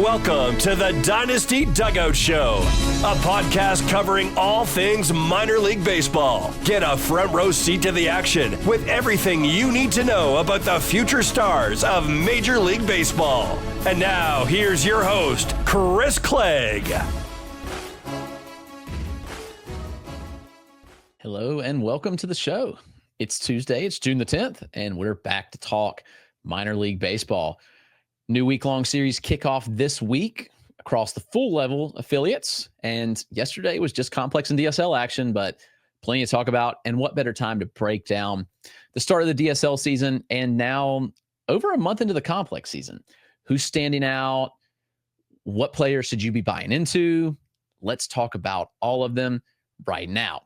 Welcome to the Dynasty Dugout Show, a podcast covering all things minor league baseball. Get a front row seat to the action with everything you need to know about the future stars of Major League Baseball. And now, here's your host, Chris Clegg. Hello and welcome to the show. It's Tuesday, it's June the 10th, and we're back to talk minor league baseball. New week-long series kickoff this week across the full level affiliates. And yesterday was just complex and DSL action, but plenty to talk about. And what better time to break down the start of the DSL season and now over a month into the complex season. Who's standing out? What players should you be buying into? Let's talk about all of them right now.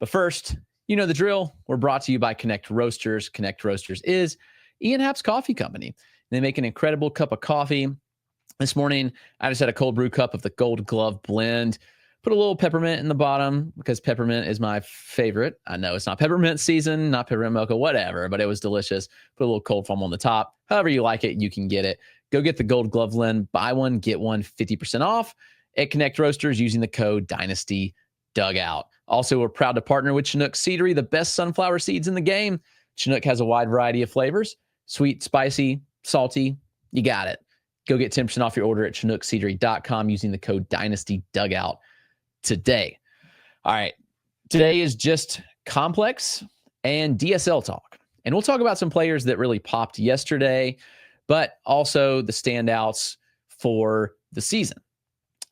But first, you know the drill. We're brought to you by Connect Roasters. Connect Roasters is Ian Happ's coffee company. They make an incredible cup of coffee. This morning, I just had a cold brew cup of the Gold Glove blend. Put a little peppermint in the bottom because peppermint is my favorite. I know it's not peppermint season, not peppermint mocha, whatever, but it was delicious. Put a little cold foam on the top. However you like it, you can get it. Go get the Gold Glove blend. Buy one, get one 50% off at Connect Roasters using the code Dynasty Dugout. Also, we're proud to partner with Chinook Seedery, the best sunflower seeds in the game. Chinook has a wide variety of flavors: sweet, spicy, salty. You got it. Go get 10% off your order at chinookseedery.com using the code Dynasty Dugout today. All right. Today is just complex and DSL talk. And we'll talk about some players that really popped yesterday, but also the standouts for the season.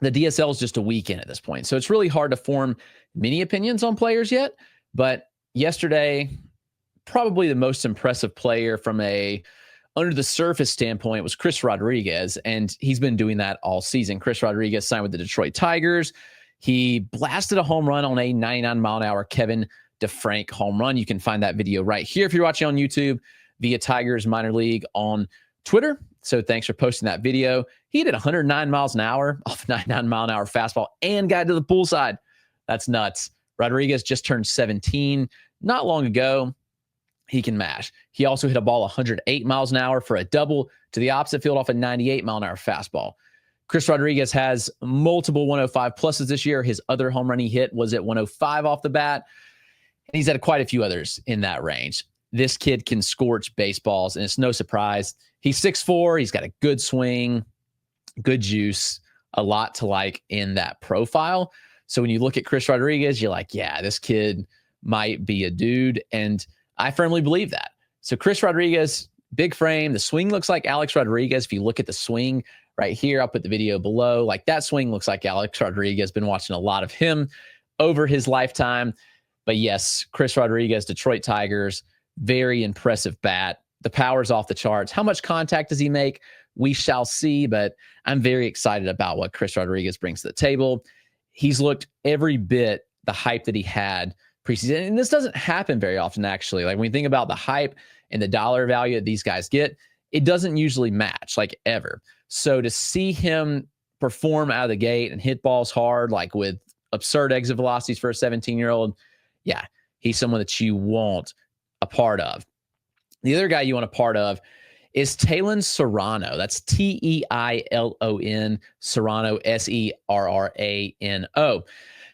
The DSL is just a weekend at this point, so it's really hard to form many opinions on players yet. But yesterday, probably the most impressive player from a under the surface standpoint was Cris Rodriguez, and he's been doing that all season. Cris Rodriguez signed with the Detroit Tigers. He blasted a home run on a 99-mile-an-hour Kevin Defrank home run. You can find that video right here if you're watching on YouTube via Tigers Minor League on Twitter. So thanks for posting that video. He did 109 miles an hour off a 99-mile-an-hour fastball and got to the poolside. That's nuts. Rodriguez just turned 17 not long ago. He can mash. He also hit a ball 108 miles an hour for a double to the opposite field off a 98-mile-an-hour fastball. Cris Rodriguez has multiple 105 pluses this year. His other home run he hit was at 105 off the bat, and he's had quite a few others in that range. This kid can scorch baseballs, and it's no surprise. He's 6'4". He's got a good swing, good juice, a lot to like in that profile. So when you look at Cris Rodriguez, you're like, yeah, this kid might be a dude, and I firmly believe that. So Cris Rodriguez, big frame. The swing looks like Alex Rodriguez. If you look at the swing right here, I'll put the video below. Like that swing looks like Alex Rodriguez. Been watching a lot of him over his lifetime. But yes, Cris Rodriguez, Detroit Tigers, very impressive bat. The power's off the charts. How much contact does he make? We shall see, but I'm very excited about what Cris Rodriguez brings to the table. He's looked every bit the hype that he had preseason. And this doesn't happen very often, actually. Like when you think about the hype and the dollar value that these guys get, it doesn't usually match, like ever. So to see him perform out of the gate and hit balls hard, like with absurd exit velocities for a 17-year-old, yeah, he's someone that you want a part of. The other guy you want a part of is Teilon Serrano. That's Teilon Serrano, Serrano.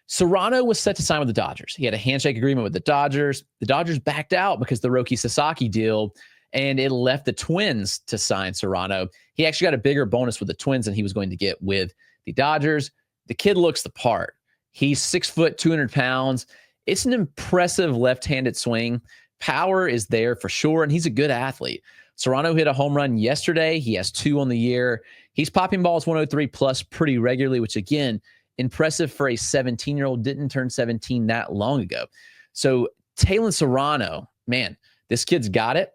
Serrano was set to sign with the Dodgers. He had a handshake agreement with the Dodgers. The Dodgers backed out because of the Roki Sasaki deal, and it left the Twins to sign Serrano. He actually got a bigger bonus with the Twins than he was going to get with the Dodgers. The kid looks the part. He's 6 foot, 200 pounds. It's an impressive left-handed swing. Power is there for sure, and he's a good athlete. Serrano hit a home run yesterday. He has 2 on the year. He's popping balls 103 plus pretty regularly, which again, impressive for a 17-year-old. Didn't turn 17 that long ago. So Teilon Serrano, man, this kid's got it.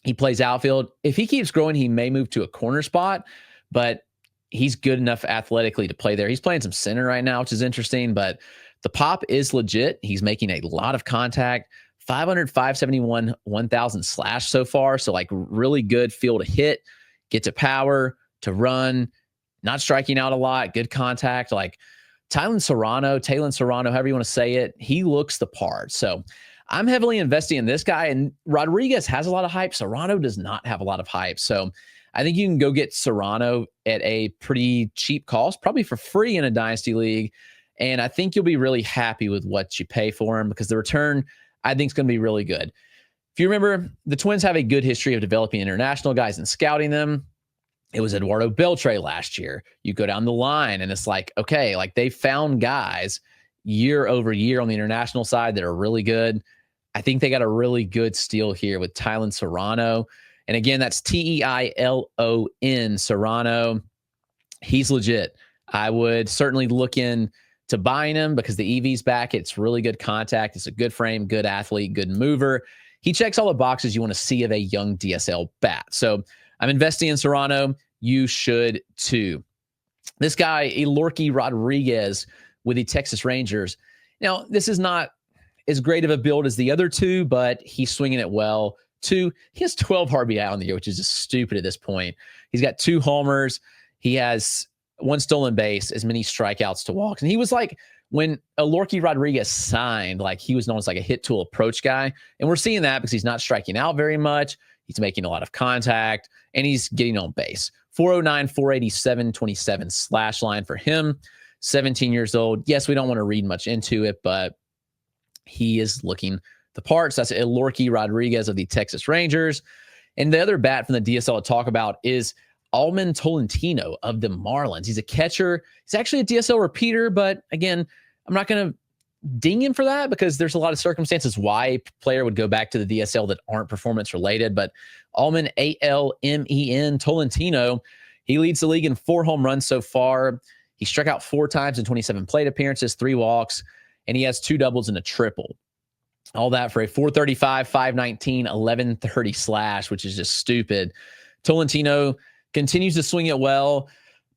He plays outfield. If he keeps growing, he may move to a corner spot, but he's good enough athletically to play there. He's playing some center right now, which is interesting, but the pop is legit. He's making a lot of contact. 500, 571, 1,000 slash so far. So like really good feel to hit, get to power, to run, not striking out a lot, good contact. Like Teilon Serrano, however you want to say it, he looks the part. So I'm heavily investing in this guy, and Rodriguez has a lot of hype. Serrano does not have a lot of hype. So I think you can go get Serrano at a pretty cheap cost, probably for free in a dynasty league. And I think you'll be really happy with what you pay for him because the return, I think, is going to be really good. If you remember, the Twins have a good history of developing international guys and scouting them. It was Eduardo Beltre last year. You go down the line and it's like, okay, like they found guys year over year on the international side that are really good. I think they got a really good steal here with Teilon Serrano. And again, that's Teilon Serrano. He's legit. I would certainly look in to buying him because the EV's back. It's really good contact. It's a good frame, good athlete, good mover. He checks all the boxes you want to see of a young DSL bat. So I'm investing in Serrano. You should too. This guy, Elorky Rodriguez with the Texas Rangers. Now, this is not as great of a build as the other two, but he's swinging it well. He has 12 RBI on the year, which is just stupid at this point. He's got 2 homers. He has 1 stolen base, as many strikeouts to walks. And he was like, when Elorky Rodriguez signed, like he was known as like a hit tool approach guy. And we're seeing that because he's not striking out very much. He's making a lot of contact and he's getting on base. 409, 487, 27 slash line for him. 17 years old. Yes, we don't want to read much into it, but he is looking the parts. That's Elorky Rodriguez of the Texas Rangers. And the other bat from the DSL to talk about is Almen Tolentino of the Marlins. He's a catcher. He's actually a DSL repeater, but again, I'm not going to ding him for that because there's a lot of circumstances why a player would go back to the DSL that aren't performance related. But Almen, Almen Tolentino, he leads the league in 4 home runs so far. He struck out 4 times in 27 plate appearances, 3 walks, and he has 2 doubles and a triple. All that for a 435, 519, 1130 slash, which is just stupid. Tolentino continues to swing it well.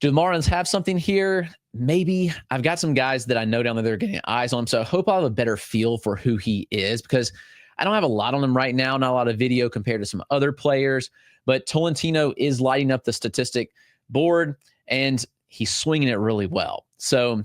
Do the Marlins have something here? Maybe. I've got some guys that I know down there that are getting eyes on him, so I hope I'll have a better feel for who he is because I don't have a lot on him right now, not a lot of video compared to some other players, but Tolentino is lighting up the statistic board, and he's swinging it really well. So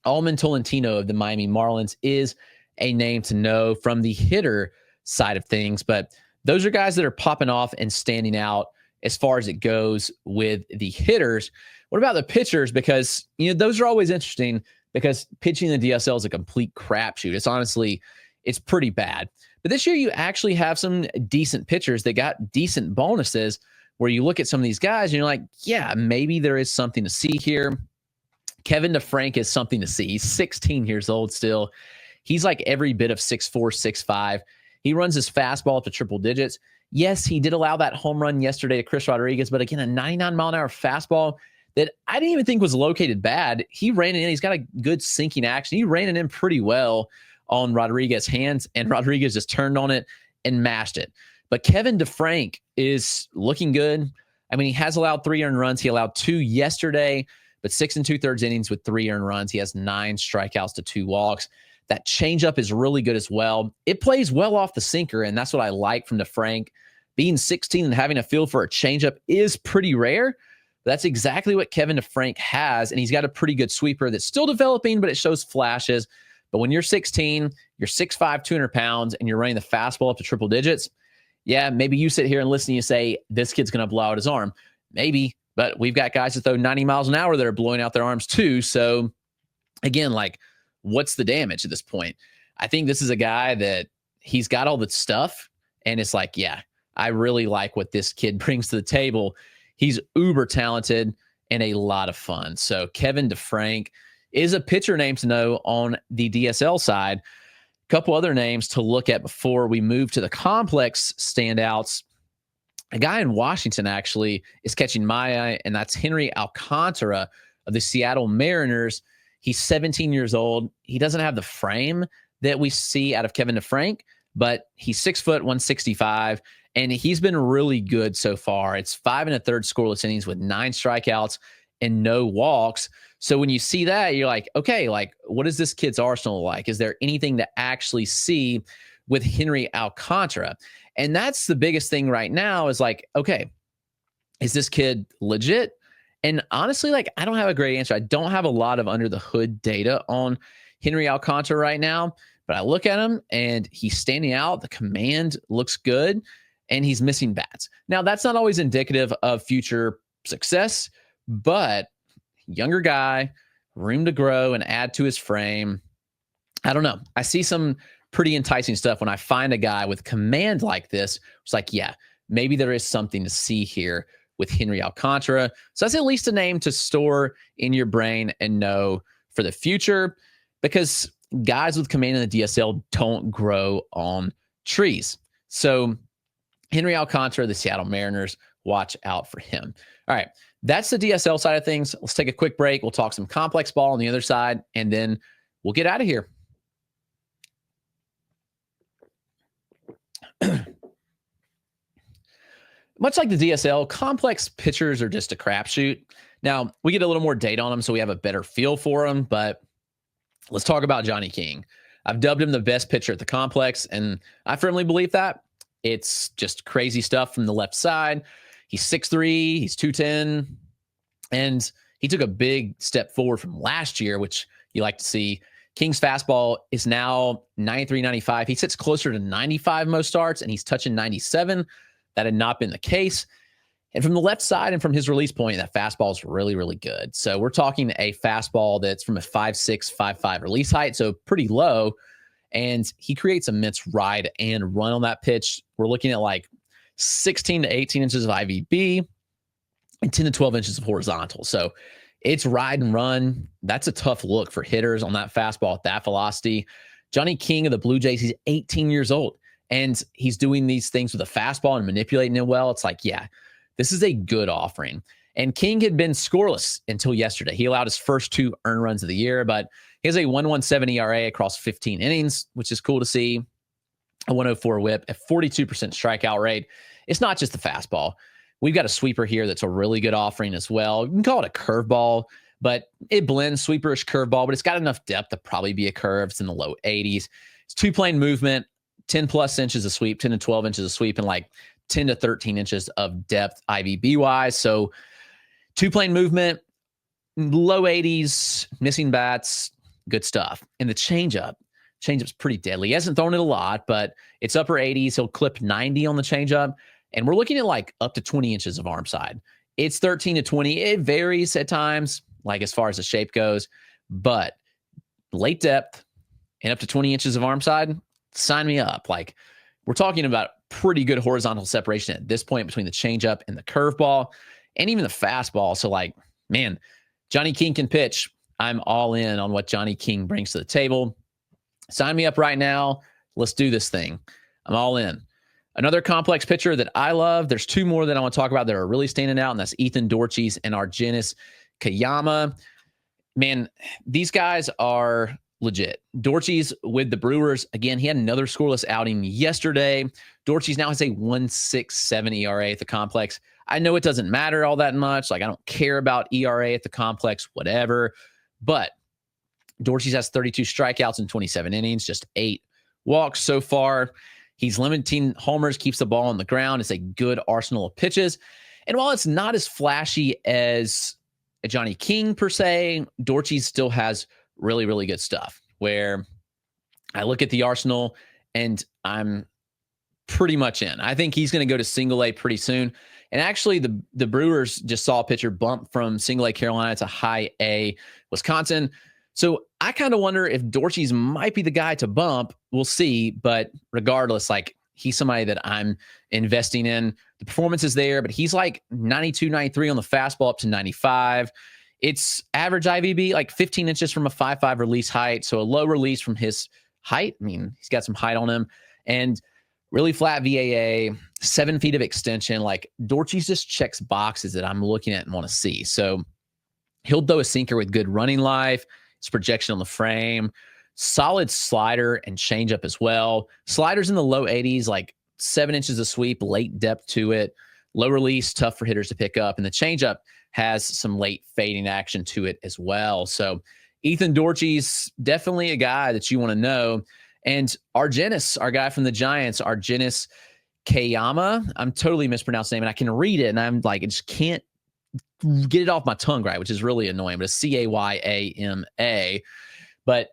Almen Tolentino of the Miami Marlins is a name to know from the hitter side of things, but those are guys that are popping off and standing out as far as it goes with the hitters. What about the pitchers? Because, those are always interesting because pitching the DSL is a complete crapshoot. It's pretty bad. But this year you actually have some decent pitchers that got decent bonuses where you look at some of these guys and you're like, yeah, maybe there is something to see here. Kevin Defrank is something to see. He's 16 years old still. He's like every bit of 6'4", 6'5". He runs his fastball up to triple digits. Yes, he did allow that home run yesterday to Cris Rodriguez, but again, a 99-mile-an-hour fastball that I didn't even think was located bad. He ran it in. He's got a good sinking action. He ran it in pretty well on Rodriguez's hands, and Rodriguez just turned on it and mashed it. But Kevin Defrank is looking good. I mean, he has allowed 3 earned runs. He allowed 2 yesterday, but 6 2/3 innings with 3 earned runs. He has 9 strikeouts to 2 walks. That changeup is really good as well. It plays well off the sinker, and that's what I like from Defrank. Being 16 and having a feel for a changeup is pretty rare. That's exactly what Kevin Defrank has, and he's got a pretty good sweeper that's still developing, but it shows flashes. But when you're 16, you're 6'5", 200 pounds, and you're running the fastball up to triple digits, yeah, maybe you sit here and listen and you say, this kid's going to blow out his arm. Maybe, but we've got guys that throw 90 miles an hour that are blowing out their arms too. So, again, what's the damage at this point? I think this is a guy that he's got all the stuff, and it's like, yeah, I really like what this kid brings to the table. He's uber talented and a lot of fun. So Kevin Defrank is a pitcher name to know on the DSL side. A couple other names to look at before we move to the complex standouts. A guy in Washington actually is catching my eye, and that's Henry Alcantara of the Seattle Mariners. He's 17 years old. He doesn't have the frame that we see out of Kevin Defrank, but he's 6 foot, 165, and he's been really good so far. It's 5 1/3 scoreless innings with 9 strikeouts and no walks. So when you see that, you're like, okay, what is this kid's arsenal like? Is there anything to actually see with Henry Alcantara? And that's the biggest thing right now is okay, is this kid legit? And honestly, I don't have a great answer. I don't have a lot of under the hood data on Henry Alcantara right now, but I look at him and he's standing out. The command looks good. and he's missing bats. Now, that's not always indicative of future success, but younger guy, room to grow and add to his frame. I don't know. I see some pretty enticing stuff when I find a guy with command like this. It's like, yeah, maybe there is something to see here with Henry Alcantara. So that's at least a name to store in your brain and know for the future, because guys with command in the DSL don't grow on trees. So Henry Alcantara, the Seattle Mariners, watch out for him. All right, that's the DSL side of things. Let's take a quick break. We'll talk some complex ball on the other side, and then we'll get out of here. Much like the DSL, complex pitchers are just a crapshoot. Now, we get a little more data on them, so we have a better feel for them, but let's talk about Johnny King. I've dubbed him the best pitcher at the complex, and I firmly believe that. It's just crazy stuff from the left side. He's 6'3", he's 210, and he took a big step forward from last year, which you like to see. King's fastball is now 93, 95. He sits closer to 95 most starts, and he's touching 97. That had not been the case. And from the left side and from his release point, that fastball is really, really good. So we're talking a fastball that's from a 5'6", 5'5" release height, so pretty low. And he creates immense ride and run on that pitch. We're looking at like 16 to 18 inches of IVB and 10 to 12 inches of horizontal. So it's ride and run. That's a tough look for hitters on that fastball at that velocity. Johnny King of the Blue Jays, he's 18 years old, and he's doing these things with a fastball and manipulating it well. It's like, yeah, this is a good offering. And King had been scoreless until yesterday. He allowed his first 2 earned runs of the year, but he has a 1.17 ERA across 15 innings, which is cool to see. A 104 whip, a 42% strikeout rate. It's not just the fastball. We've got a sweeper here that's a really good offering as well. You can call it a curveball, but it blends sweeperish curveball, but it's got enough depth to probably be a curve. It's in the low 80s. It's 2-plane movement, 10 plus inches of sweep, 10 to 12 inches of sweep, and like 10 to 13 inches of depth IVB wise. So 2-plane movement, low 80s, missing bats, good stuff. And the changeup's pretty deadly. He hasn't thrown it a lot, but it's upper 80s. He'll clip 90 on the changeup. And we're looking at like up to 20 inches of arm side. It's 13 to 20. It varies at times, like as far as the shape goes, but late depth and up to 20 inches of arm side, sign me up. Like, we're talking about pretty good horizontal separation at this point between the changeup and the curveball and even the fastball. So like, man, Johnny King can pitch. I'm all in on what Johnny King brings to the table. Sign me up right now. Let's do this thing. I'm all in. Another complex pitcher that I love, there's 2 more that I want to talk about that are really standing out, and that's Ethan Dorchies and Argenis Cayama. Man, these guys are legit. Dorchies with the Brewers. Again, he had another scoreless outing yesterday. Dorchies now has a 1.67 ERA at the complex. I know it doesn't matter all that much. Like, I don't care about ERA at the complex, whatever. But Dorchies has 32 strikeouts in 27 innings, just 8 walks so far. He's limiting homers, keeps the ball on the ground. It's a good arsenal of pitches. And while it's not as flashy as a Johnny King per se, Dorchies still has really, really good stuff, where I look at the arsenal and I'm pretty much in. I think he's going to go to single A pretty soon. And actually, the Brewers just saw a pitcher bump from single A Carolina to high A Wisconsin. So I kind of wonder if Dorchies might be the guy to bump. We'll see. But regardless, like, he's somebody that I'm investing in. The performance is there, but he's like 92, 93 on the fastball up to 95. It's average IVB, like 15 inches from a 5'5" release height. So a low release from his height. I mean, he's got some height on him. And really flat VAA, 7 feet of extension. Like, Dorchies just checks boxes that I'm looking at and want to see. So he'll throw a sinker with good running life. His projection on the frame, solid slider and changeup as well. Sliders in the low 80s, like 7 inches of sweep, late depth to it, low release, tough for hitters to pick up. And the changeup has some late fading action to it as well. So Ethan Dorchies, definitely a guy that you want to know. And Argenis, our guy from the Giants, Argenis Cayama. I'm totally mispronounced the name, and I can read it, and I'm like, I just can't get it off my tongue right, which is really annoying, but it's Cayama. But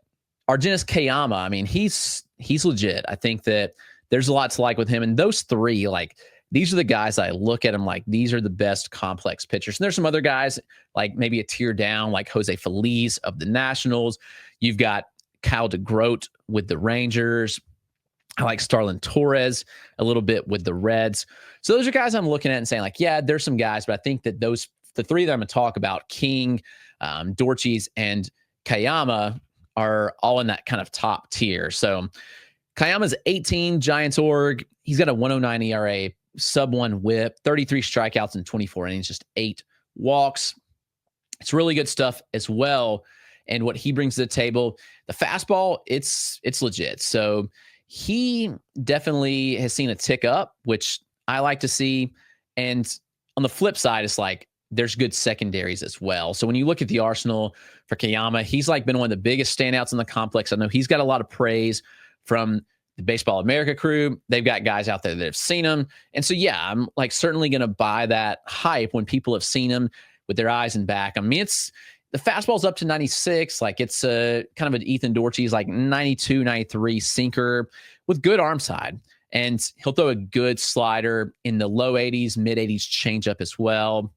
Argenis Cayama, I mean, he's legit. I think that there's a lot to like with him. And those three, like, these are the guys I look at them like these are the best complex pitchers. And there's some other guys like maybe a tier down, like Jose Feliz of the Nationals. You've got Kyle DeGroat with the Rangers. I like Starlin Torres a little bit with the Reds. So those are guys I'm looking at and saying like, yeah, there's some guys, but I think that the three that I'm going to talk about, King, Dorchies, and Cayama, are all in that kind of top tier. So Cayama's 18, Giants org. He's got a 109 ERA, sub-1 whip, 33 strikeouts in 24 innings, just 8 walks. It's really good stuff as well. And what he brings to the table, the fastball, it's legit. So he definitely has seen a tick up, which I like to see. And on the flip side, it's like there's good secondaries as well. So when you look at the arsenal for Cayama, he's like been one of the biggest standouts in the complex. I know he's got a lot of praise from the Baseball America crew. They've got guys out there that have seen him. And so, yeah, I'm like certainly going to buy that hype when people have seen him with their eyes and back. I mean, it's the fastball's up to 96. Like it's a kind of an Ethan Dorchies, like 92, 93 sinker with good arm side. And he'll throw a good slider in the low 80s, mid 80s changeup as well.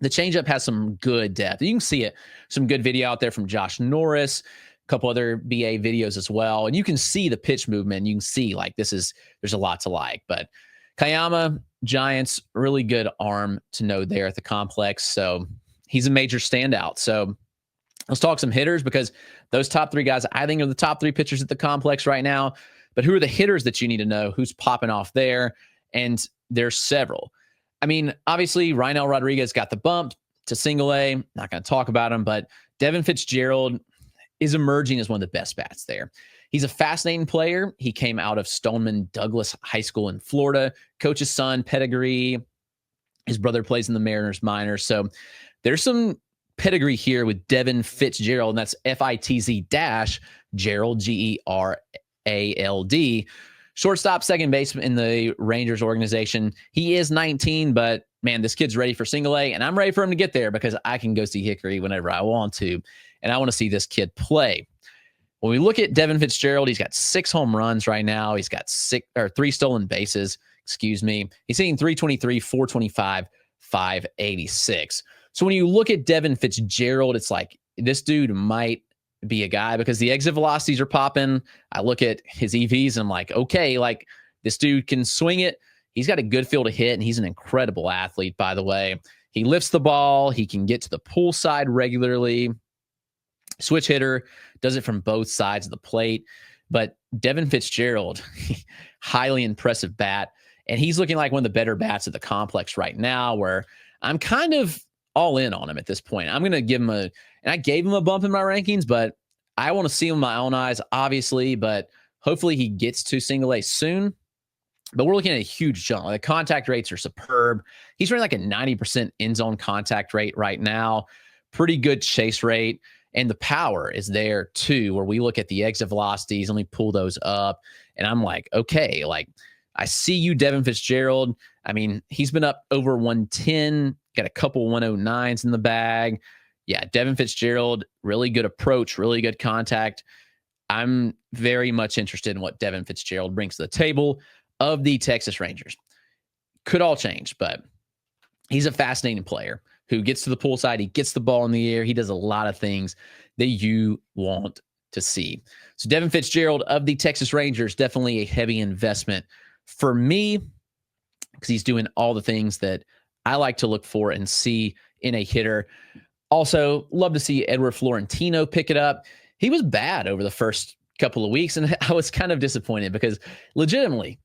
The changeup has some good depth. You can see it. Some good video out there from Josh Norris, a couple other BA videos as well. And you can see the pitch movement. You can see like there's a lot to like. But Cayama, Giants, really good arm to know there at the complex. So he's a major standout. So let's talk some hitters because those top three guys, I think, are the top three pitchers at the complex right now. But who are the hitters that you need to know? Who's popping off there? And there's several. I mean, obviously, Reinel Rodriguez got the bump to single A. Not going to talk about him, but Devin Fitz-Gerald is emerging as one of the best bats there. He's a fascinating player. He came out of Stoneman Douglas High School in Florida. Coach's son, pedigree. His brother plays in the Mariners minors. So there's some pedigree here with Devin Fitz-Gerald, and that's Fitz-Gerald, Gerald. Shortstop, second baseman in the Rangers organization. He is 19, but man, this kid's ready for single A, and I'm ready for him to get there because I can go see Hickory whenever I want to, and I want to see this kid play. When we look at Devin Fitz-Gerald, he's got 6 home runs right now. He's got 3 stolen bases. Excuse me. He's hitting 323, 425, 586. So when you look at Devin Fitz-Gerald, it's like this dude might be a guy because the exit velocities are popping. I look at his EVs and I'm like, okay, like this dude can swing it. He's got a good feel to hit, and he's an incredible athlete, by the way. He lifts the ball. He can get to the pull side regularly. Switch hitter, does it from both sides of the plate. But Devin Fitz-Gerald, highly impressive bat. And he's looking like one of the better bats at the complex right now, where I'm kind of all in on him at this point. I'm going to give him and I gave him a bump in my rankings, but I want to see him with my own eyes, obviously, but hopefully he gets to single A soon. But we're looking at a huge jump. The contact rates are superb. He's running like a 90% end zone contact rate right now. Pretty good chase rate. And the power is there too, where we look at the exit velocities and we pull those up. And I'm like, okay, like I see you, Devin Fitz-Gerald. I mean, he's been up over 110, got a couple 109s in the bag. Yeah, Devin Fitz-Gerald, really good approach, really good contact. I'm very much interested in what Devin Fitz-Gerald brings to the table of the Texas Rangers. Could all change, but he's a fascinating player who gets to the pull side. He gets the ball in the air. He does a lot of things that you want to see. So Devin Fitz-Gerald of the Texas Rangers, definitely a heavy investment for me because he's doing all the things that I like to look for and see in a hitter. Also, love to see Edward Florentino pick it up. He was bad over the first couple of weeks, and I was kind of disappointed because legitimately,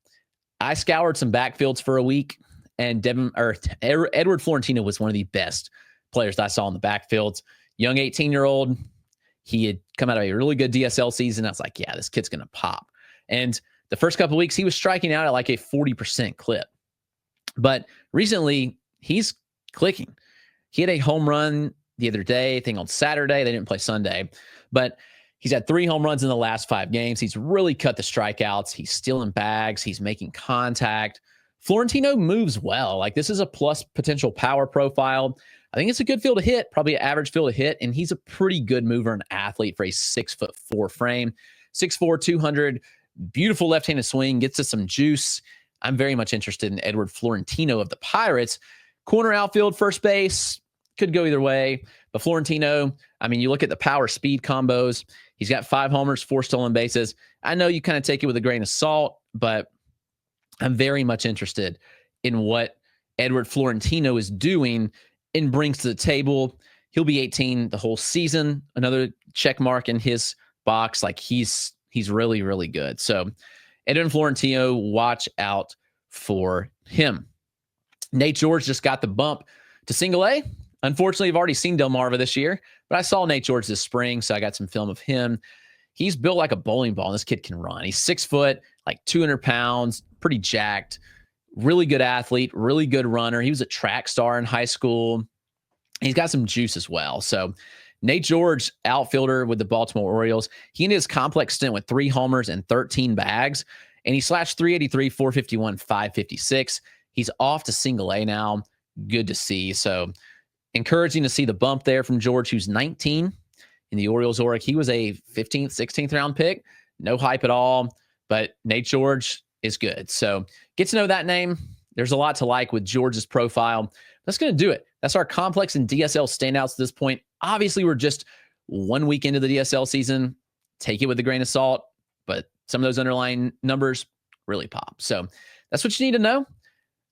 I scoured some backfields for a week, and Edward Florentino was one of the best players that I saw in the backfields. Young 18-year-old, he had come out of a really good DSL season. I was like, yeah, this kid's going to pop. And the first couple of weeks, he was striking out at like a 40% clip. But recently, he's clicking. He had a home run the other day, I think on Saturday. They didn't play Sunday. But he's had 3 home runs in the last 5 games. He's really cut the strikeouts. He's stealing bags. He's making contact. Florentino moves well. Like this is a plus potential power profile. I think it's a good field to hit, probably an average field to hit. And he's a pretty good mover and athlete for a 6'4" frame. 6'4", 200 Beautiful left-handed swing, gets us some juice. I'm very much interested in Edward Florentino of the Pirates. Corner outfield, first base, could go either way. But Florentino, I mean, you look at the power speed combos. He's got 5 homers, 4 stolen bases. I know you kind of take it with a grain of salt, but I'm very much interested in what Edward Florentino is doing and brings to the table. He'll be 18 the whole season. Another check mark in his box. Like he's really, really good. So Edwin Florentino, watch out for him. Nate George just got the bump to single A. Unfortunately, I've already seen Delmarva this year, but I saw Nate George this spring, so I got some film of him. He's built like a bowling ball, and this kid can run. He's 6 foot, like 200 pounds, pretty jacked, really good athlete, really good runner. He was a track star in high school. He's got some juice as well. So Nate George, outfielder with the Baltimore Orioles, he ended his complex stint with 3 homers and 13 bags, and he slashed 383, 451, 556. He's off to single A now. Good to see. So encouraging to see the bump there from George, who's 19 in the Orioles org. He was a 15th, 16th round pick. No hype at all, but Nate George is good. So get to know that name. There's a lot to like with George's profile. That's going to do it. That's our complex and DSL standouts at this point. Obviously, we're just 1 week into the DSL season. Take it with a grain of salt, but some of those underlying numbers really pop. So that's what you need to know.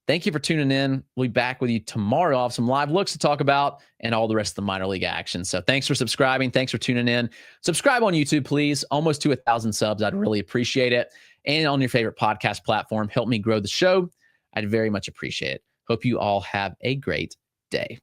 Thank you for tuning in. We'll be back with you tomorrow. I'll have some live looks to talk about and all the rest of the minor league action. So thanks for subscribing. Thanks for tuning in. Subscribe on YouTube, please. Almost to 1,000 subs. I'd really appreciate it. And on your favorite podcast platform, help me grow the show. I'd very much appreciate it. Hope you all have a great day.